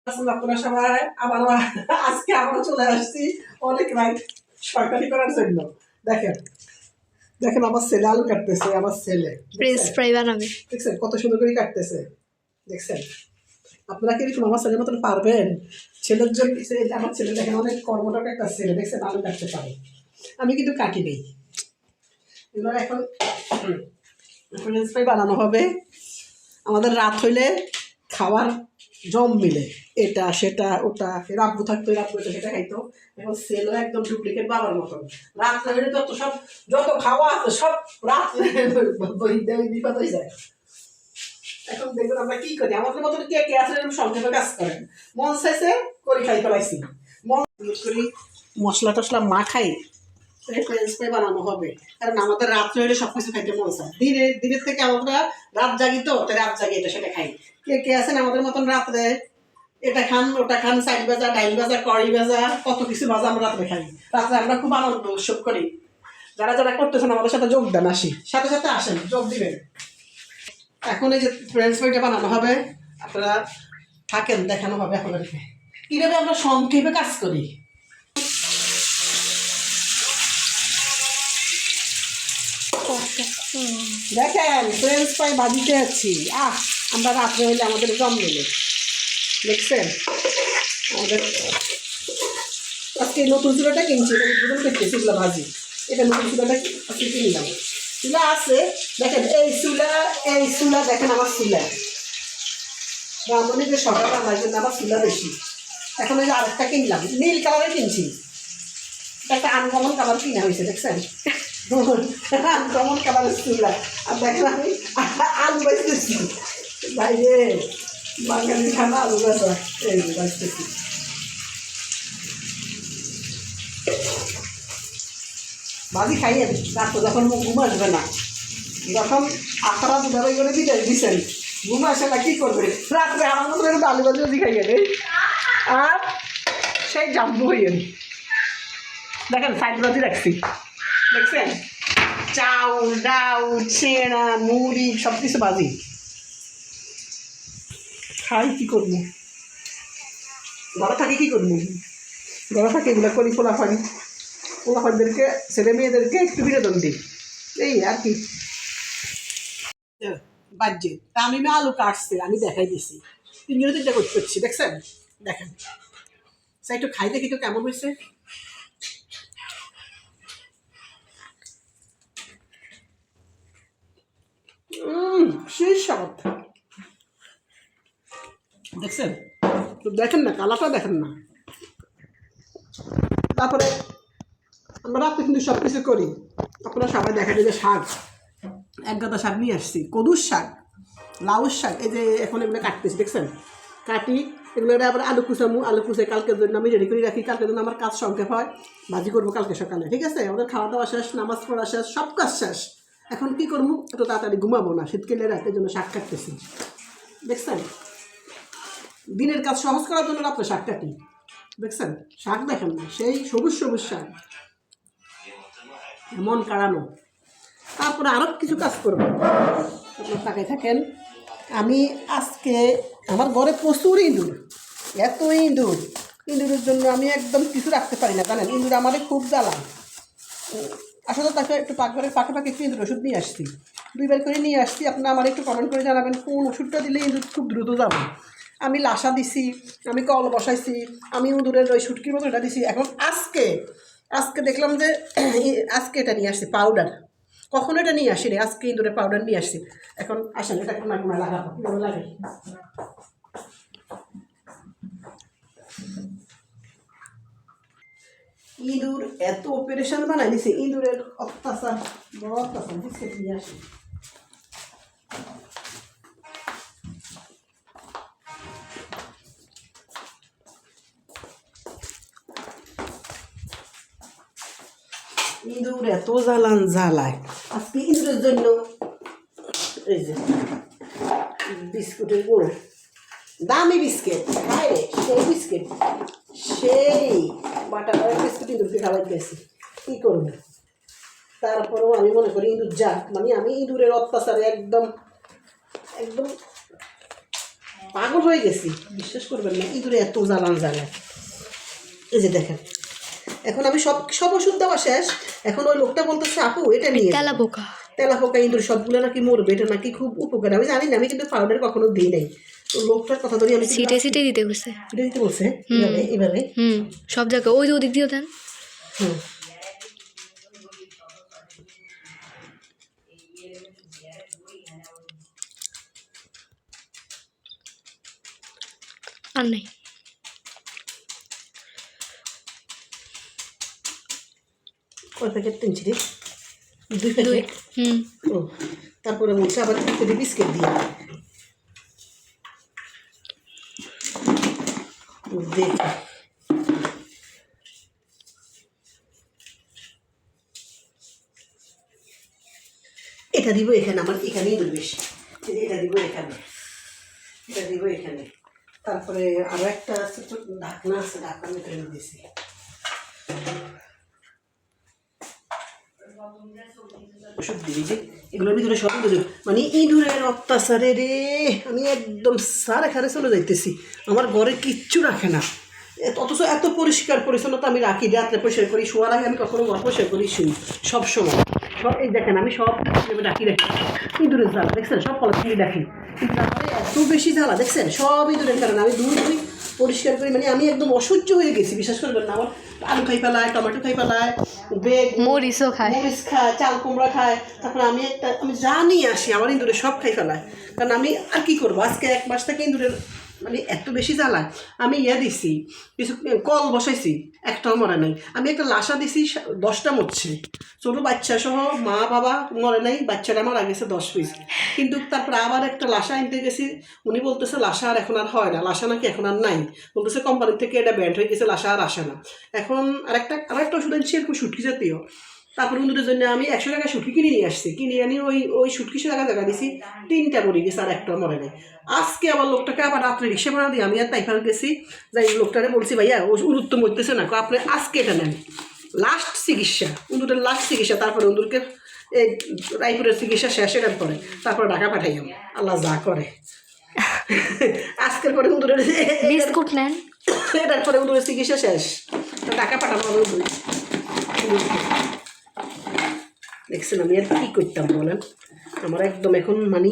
আপনারা সবাই আবার আজকে আমরা চলে আসছি অনেক রাইট শয়তানি করার জন্য। দেখেন দেখেন আমার ছেলে আলু কাটতেছে, আমার ছেলে ফ্রেঞ্চ ফ্রাই বানাবে। দেখছেন কত সুন্দর করে কাটতেছে, দেখছেন? আপনারা কি এরকম আমার ছেলের মতন পারবেন? ছেলের জন্য আমার ছেলে দেখেন অনেক কর্মঠক একটা ছেলে, দেখছেন আলু কাটতে পারে, আমি কিন্তু কাটি নেই। এবার এখন ফ্রেঞ্চ ফ্রাই বানানো হবে। আমাদের রাত হইলে খাবার জম মিলে, এটা সেটা ওটা, রাব্বু থাকতো রাব্বু এটা সেটা খাইতো। এখন সেলও একদম ডুপ্লিকেট বাবার মতন। রাত্রে হলে যত সব যত খাওয়া আছে সব রাত্রে বিপদ হয়ে যায়। এখন দেখুন আমরা কি করি, আমাদের মতন কে কে আছে এরকম সংক্ষেপে কাজ করেন। মন চাইছে করি খাই ফেলাইছি, মন করি মশলা টসলা মা খাই ফ্রেঞ্চ ফ্রাই বানানো হবে। কারণ আমাদের রাত্রে হলে সব কিছু খাইতে মন চায়, দিনের থেকে আমরা রাত জাগি, তো রাত জাগি এটা সেটা খাই। কে কে আছেন আমাদের মতন রাত্রে এটা খান ওটা খান, সাইড ভাজা ডাইল ভাজা কড়ি ভাজা কত কিছু ভাজা আমরা রাত্রে খাই। রাত্রে আমরা খুব আনন্দ উৎসব করি। যারা যারা করতেছেন আমাদের সাথে যোগ দেন, আসি সাথে সাথে আসেন, যোগ দিবেন। এখন এই যে ফ্রেঞ্চ ফ্রাইটা বানানো হবে, আপনারা থাকেন, দেখানো হবে আপনাদেরকে কীভাবে আমরা সংক্ষেপে কাজ করি। দেখেন ফ্রেঞ্চ ফ্রাই বাজিতে আছি, আমরা রাত্রে হইলে আমাদের জম মেলে, দেখছেন? আমাদের আজকে নতুন চুলাটা কিনছি, এটা উদ্বোধন করতেছি, এগুলো ভাজি। এটা নতুন চুলাটা আজকে কিনলাম, চুলা আছে দেখেন, এই চুলা দেখেন আমার চুলা ব্রাহ্মণীদের সকাল রান্নার জন্য আমার চুলা বেশি। এখন এই যে আরেকটা কিনলাম, নীল কালারে কিনছি, একটা আনকমন কালার কিনা হয়েছে, দেখছেন? আনকমন কালারের চুলা। আর দেখেন আমি আলু বাজতেছি, বাইরে বাঙালি খানা আলু ভাজা, এই বাজতেছি। ভাজি খাইয়ে রাখতো যখন ঘুম আসবে না, যখন আখারা দুধাবাই করে দিচ্ছেন ঘুম আসে না, কী করবে? রাত্রে আমার মতো একটু আলু ভাজি ভাজি খাইয়ে দেয়, আর সেই জাম্বু হইয়ে দেখেন সাইড ভাজি রাখছি, দেখছেন? চাউল ডাউল ছেঁড়া মুড়ি সব কিছু ভাজি খাই, কী করবো? ঘরে থাকি কী করবো? ঘরে থাকি এগুলো করি, পোলাফানদেরকে ছেলে মেয়েদেরকে একটু বিনোদন দিই, এই আর কি। বাজ্যে তা আমি আলু কাটছে, আমি দেখাই দিছি, 3-3টা করছি, দেখছেন? দেখেন সে একটু খাই দেখি তো কেমন হয়েছে। সেই স্বাদ, দেখছেন? তো দেখেন না কালারটা, দেখেন না। তারপরে আমরা রাত্রে কিন্তু সব কিছু করি, আপনারা সবাই দেখা যায় যে শাক, এক গাদা শাক নিয়ে আসছি, কদুর শাক, লাউর শাক, এই যে এখন এগুলো কাটতেছি, দেখছেন? কাটি এগুলো আবার আলু কুচে কালকের জন্য আমি রেডি করে রাখি, কালকের জন্য আমার কাজ সংক্ষেপ হয়, ভাজি করবো কালকে সকালে, ঠিক আছে? আমাদের খাওয়া দাওয়া শেষ, নামাজ পড়া শেষ, সব কাজ শেষ। এখন কী করবো, এত তাড়াতাড়ি ঘুমাবো না, শীতকালে রাতের জন্য শাক কাটতেছি, দেখছেন? দিনের কাজ সহজ করার জন্য রাত্রে শাক কাটি, দেখছেন? শাক দেখেন না, সেই সবুজ সবুজ শাক, মন কাড়ানো। তারপরে আরও কিছু কাজ করবো, আপনার তাকাই থাকেন। আমি আজকে আমার ঘরে প্রচুর ইঁদুর, এত ইঁদুরের জন্য আমি একদম কিছু রাখতে পারি না, জানেন? ইঁদুর আমাদের খুব জ্বালা। আসলে তাকে একটু পাকঘরের ফাঁকে একটু ইঁদুর ওষুধ নিয়ে আসছি, 2বার করে নিয়ে আসছি। আপনারা আমার একটু কমেন্ট করে জানাবেন কোন ওষুধটা দিলে ইঁদুর খুব দ্রুত যাবে। আমি লাসা দিছি, আমি কল বসাইছি, আমি ইঁদুরের ওই সুটকির মতো এটা দিছি। এখন আজকে দেখলাম যে আজকে এটা নিয়ে আসছি পাউডার, কখনো এটা নিয়ে আসি রে, আজকে ইঁদুরের পাউডার নিয়ে আসছি। এখন আসেন এটা কোনায় কোনায় লাগাবো, কীভাবে লাগে। ইঁদুর এত অপারেশন বানাই দিছে, ইঁদুরের অত্যাচার, বড় অত্যাচার, বিস্কেট নিয়ে আসি। ইঁদুর এত জ্বালায় আজকে ইঁদুরের জন্য এই যে বিস্কুটের গুঁড়ো, দামি বিস্কিট, হ্যাঁ সেই বিস্কিট, সেই বাটার বিস্কুট ইঁদুরকে খাওয়াইতেছি, কী করবো? তারপরেও আমি মনে করি ইঁদুর যাক, মানে আমি ইঁদুরের অত্যাচারে একদম পাগল হয়ে গেছি, বিশ্বাস করবেন না, ইঁদুরে এত জ্বালান জ্বালায়। এই যে দেখেন, এখন আমি সব সব ওষুধ দেওয়া শেষ। এখন ওই লোকটা বলতেছে আপু এটা নিয়ে তেলা পোকা ইঁদুর সবগুলো নাকি মরবে, এটা নাকি খুব উপকার। আমি জানি না, আমি কিন্তু পাউডার কখনো দিই নাই। তো লোকটার কথা ধরে আমি সিটে দিতে বলছে, দিতে বলছে এভাবে এভাবে সব জায়গায় ওই যে ওদিক দিয়ে দেন। হুম, আর নাই কয় প্যাকেট তিনছি রে? 2 প্যাকেট। ও তারপরে বলছে আবার 2 প্যাকেট বিস্কিট দিয়ে দেখ। এটা দিব এখানে, আমার এখানেই বেশি। এটা দিব এখানে, এটা দিব এখানে। তারপরে আরো একটা আছে, ঢাকনা আছে, ঢাকনার ভিতরে দিয়েছি। ওষুধ দিবি যে এগুলোর ভিতরে সব ইঁদুর, মানে ইঁদুরের অত্যাচারে রে আমি একদম সারে খারে চলে যাইতেছি। আমার ঘরে কিচ্ছু রাখে না, অথচ এত পরিষ্কার পরিচ্ছন্নতা আমি রাখি। রাত্রে পরিষ্কার করি, শোয়ার আগে আমি কখনো ঘর পরিষ্কার করি, শুনি সব সময়। সব এই দেখেন আমি সব ডাকি রাখি। ইঁদুরের জ্বালা দেখছেন, সব কলা থেকে ডাকি, কিন্তু আমার এত বেশি জ্বালা দেখছেন, সব ইঁদুরের কারণে। আমি দুই পরিষ্কার করি, মানে আমি একদম অসহ্য হয়ে গেছি, বিশ্বাস করবেন না। আমার আলু খাই ফেলায়, টমেটো খাই ফেলায়, মরিচ খায়, চাল কুমড়া খায়। তারপরে আমি জানি আসি আমার ইঁদুরে সব খাই ফেলায়। কারণ আমি আর কি করবো, আজকে 1 মাস থেকে ইঁদুরের মানে এত বেশি জ্বালায়। আমি দিছি কিছু, কল বসাইছি, একটাও মরে নাই। আমি একটা লাশা দিছি, 10টা মরছে, ছোটো বাচ্চা সহ, মা বাবা মরে নাই, বাচ্চাটা মারা গেছে 10 পিস। কিন্তু তারপরে আবার একটা লাশা আনতে গেছি, উনি বলতেছে লাশা আর এখন আর হয় না, লাশা নাকি এখন আর নাই, বলতেছে কোম্পানি থেকে এটা ব্যান্ড হয়ে গেছে, লাশা আর আসে না। এখন আরেকটা ওষুধ আনছি এরকম সুটকি জাতীয়। তারপর বন্ধুদের জন্য আমি 100 টাকা সুটকি কিনে নিয়ে আসছি, কিনে আনি ওই সুটকি জায়গা দিছি, 3টা মরে গেছে, আর একটা মরে নাই। আজকে আবার লোকটাকে আবার রাত্রে রিক্সা ভাড়া দিয়ে আমি আর তাইফার গেছি, যাই লোকটারে বলছি ভাইয়া উন্নত তো মরতেছে না, আপনি আজকে এটা নেন, লাস্ট চিকিৎসা, উন্দুরের লাস্ট চিকিৎসা। তারপরে উন্দুরকে এই রায়পুরের চিকিৎসা শেষ এটার পরে তারপরে ঢাকা পাঠাই আমি, আল্লাহ যা করে। আজকের পরে উন্দুরের বিস্কুট নেন, এটার পরে উন্দুরের চিকিৎসা শেষ, ঢাকা পাঠানো হবে উন্দুর। দেখছেন আমি আর কী করতাম বলেন, আমার একদম এখন মানে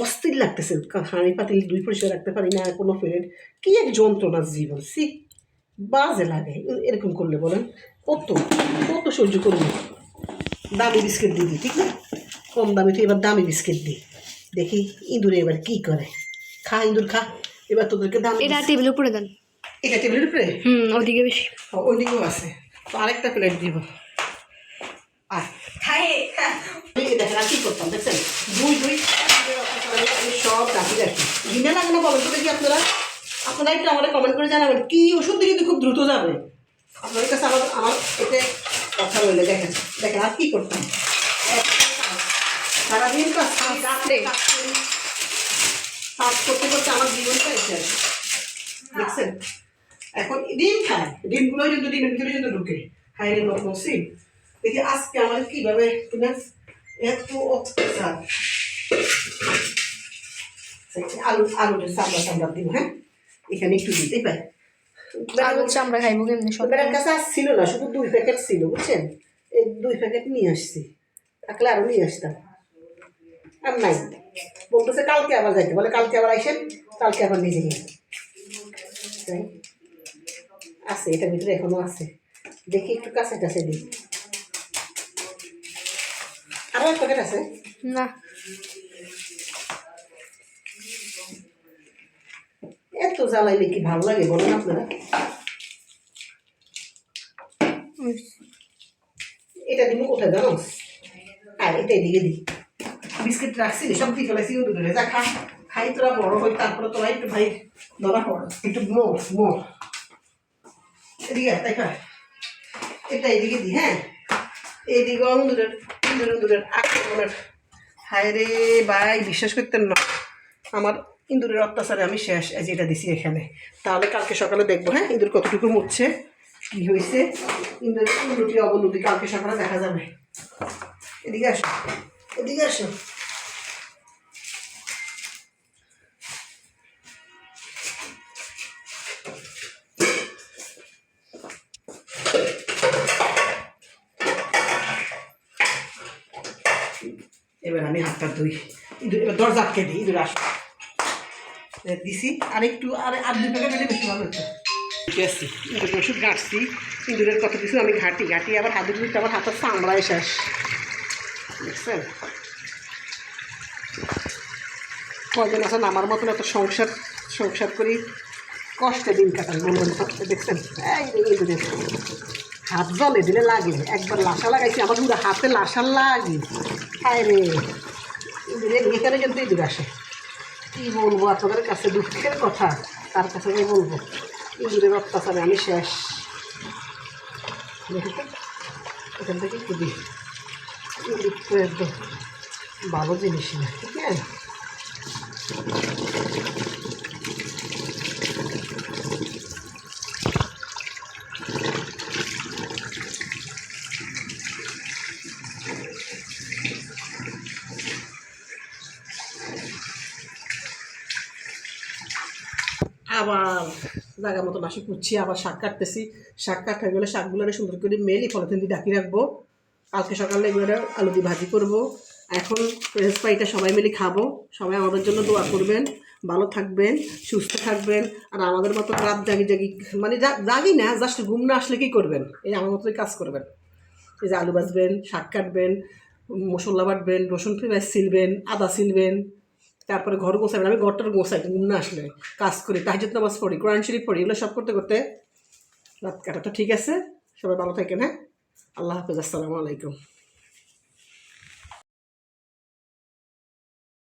অস্থির লাগতেছে। হাঁড়ি পাতিল 2 পরিষ্কার রাখতে পারি না, কোনো ফেরের কী এক যন্ত্রণার জীবন, সি বাজে লাগে এরকম করলে বলেন। কত কত সহ্য করবো। দামি বিস্কিট দিই, ঠিক না, কম দামি তো এবার দামি বিস্কিট দিই, দেখি ইঁদুরে এবার কী করে। খা ইঁদুর খা, এবার তোদেরকে দাম। এটা টেবিলের উপরে দেন, এটা টেবিলের উপরে, ওদিকে বেশি, ওইদিকেও আছে, তো আরেকটা প্লেট দিব। আর দেখেন আর কি করতাম দেখছেন, আমি সব ডাকি রাখি। ঘিনে লাগে না বলেন তো দেখি আপনারা একটু আমাদের কমেন্ট করে জানাবেন কি ওষুধ দিয়ে কিন্তু খুব দ্রুত যাবে আপনাদের কাছে। আমার এতে কথা রইলে দেখেন দেখেন আর কি করতাম, সারাদিন কাজ করতে করতে আমার জীবনটা এসে আসে দেখছেন। এখন ডিম খায়, ডিমগুলো কিন্তু ডিমের ভিতরে কিন্তু ঢুকে হাই রে নসিব। দেখি আজকে আমার কীভাবে এত অত্যাচার। আলুটা চামড়া দিব, হ্যাঁ এখানে একটু দিতেই পাই। চামড়া খাইবো কেমনি, বেটার কাছে আর ছিল না, শুধু 2 প্যাকেট ছিল বুঝছেন, এই 2 প্যাকেট নিয়ে আসছি, থাকলে আরও নিয়ে আসতাম, আর নাই। বলতেছে কালকে আবার যাইতে, বলে কালকে আবার আইসেন, কালকে আবার নিজে নিয়ে আছে, এটার ভিতরে এখনো আছে, দেখি একটু কাছে টাছে দিই। আরো 1 প্যাকেট আছে না, এত জ্বালাইলে কি ভালো লাগে বলেন আপনারা। এটা দিব কোথায় জানো, আর এটা এদিকে দিই, বিস্কিট রাখছি সব দিয়ে ফেলাইছি, ওদের যা খাই তোরা বড় হই, তারপরে তোরা একটু ভাই ধরা পড়, একটু মোর এদিকে তাই খা, এটা এদিকে দিই, হ্যাঁ এইদিকে ইঁদুরের আক্রমণের। হায় রে ভাই বিশ্বাস করতেন না, আমার ইঁদুরের অত্যাচারে আমি শেষ। এই যে এটা দিছি এখানে, তাহলে কালকে সকালে দেখবো হ্যাঁ ইঁদুর কতটুকু মরছে, কী হয়েছে, ইঁদুরের উন্নতি অবনতি কালকে সকালে দেখা যাবে। এদিকে আসো, এদিকে আসো। এবার আমি হাতটা ধুই, এবার দরজা আটকে দিই, ইঁদুর আসো দিছি। আর একটু আর 2 প্যাকেট হলে বেশি ভালো হতো। গেছি ইঁদুর ওষুধ ঘাটছি, ইঁদুরের কত কিছু আমি ঘাটি আবার হাতে দিতে আমার হাতের চামড়ায় শেষ, দেখছেন? কয়জন আছেন আমার মতন এত সংসার করি কষ্টে দিন কাটান বলবেন তো? দেখছেন এই ইঁদুরের হাত জলে দিলে লাগে, একবার লাসা লাগাইছি আমার পুরো হাতে লাসার লাগে। হায় রে, ইঁদুরের এখানে কিন্তু ইঁদুর আসে, কী বলবো আপনাদের কাছে, দুঃখের কথা, তার কাছে আমি বলবো ইঁদুরের অত্যাচারে আমি শেষ। দেখি তো এখান থেকে খুবই ইঁদুর তো একদম ভালো জিনিস না, ঠিক আছে? আবার জায়গা মতো বাসি কুচ্ছি, আবার শাক কাটতেছি, শাক কাটা হয়ে গেলে শাকগুলো সুন্দর করে মেলি পলিথিন দিয়ে ঢাকি রাখবো। কালকে সকালে এগুলো আলু দিয়ে ভাজি করবো। এখন ফ্রেঞ্চ ফ্রাইটা সবাই মিলে খাবো। সবাই আমাদের জন্য দোয়া করবেন, ভালো থাকবেন, সুস্থ থাকবেন। আর আমাদের মতো রাত জাগি মানে জাগি না, জাস্ট ঘুম না আসলে কী করবেন, এই আমার মতোই কাজ করবেন। এই যে আলু ভাজবেন, শাক কাটবেন, মশলা বাটবেন, রসুন পেঁয়াজ ছিলবেন, আদা ছিলবেন, তারপরে ঘর গোছাবেন। আমি ঘরটার গোছাই ঘুম না আসলে, কাজ করি, তাহাজ্জুদ নামাজ পড়ি, কোরআন শরীফ পড়ি, এগুলো সব করতে করতে রাত কাটাটা। ঠিক আছে, সবাই ভালো থাকেন, হ্যাঁ, আল্লাহ হাফেজ, আসসালামু আলাইকুম।